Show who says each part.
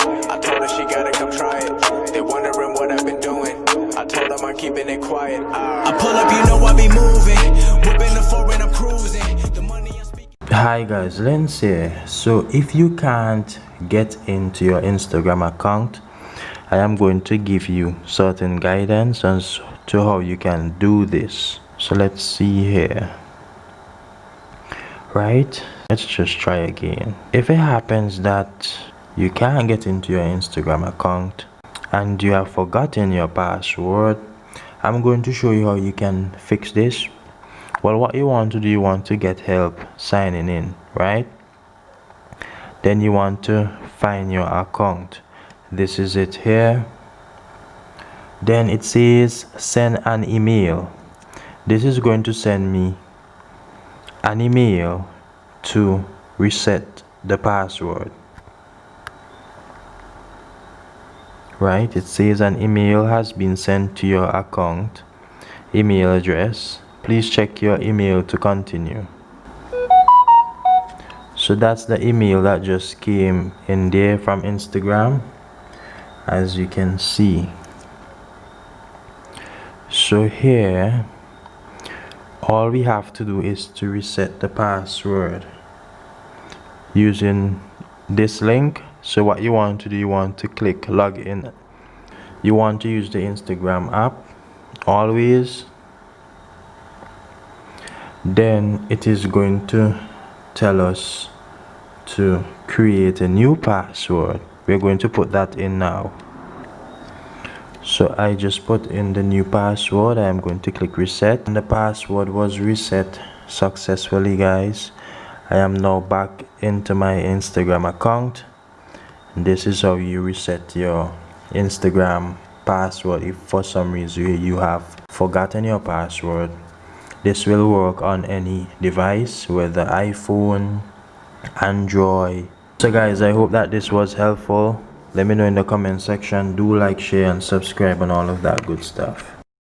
Speaker 1: I told her she gotta come try it. They wondering what I've been doing. I told them I'm keeping it quiet. I pull up, you know I be moving. Whipping the foreign, I'm cruising. The money I'm speaking.
Speaker 2: Hi guys, Lens here. So if you can't get into your Instagram account, I am going to give you certain guidance as to how you can do this. So let's see here. Right, let's just try again. If it happens that you can't get into your Instagram account and you have forgotten your password, I'm going to show you how you can fix this. Well, what you want to do, you want to get help signing in, right? Then you want to find your account. This is it here. Then it says send an email. This is going to send me an email to reset the password. Right, it says an email has been sent to your account email address. Please check your email to continue. So that's the email that just came in there from Instagram, as you can see. So here all we have to do is to reset the password using this link. So what you want to do, you want to click login. You want to use the Instagram app always. Then it is going to tell us to create a new password. We're going to put that in now. So I just put in the new password. I am going to click reset, and the password was reset successfully, guys. I am now back into my Instagram account. This is how you reset your Instagram password if for some reason you have forgotten your password. This will work on any device, whether iPhone, Android. So guys, I hope that this was helpful. Let me know in the comment section. Do like, share and subscribe and all of that good stuff.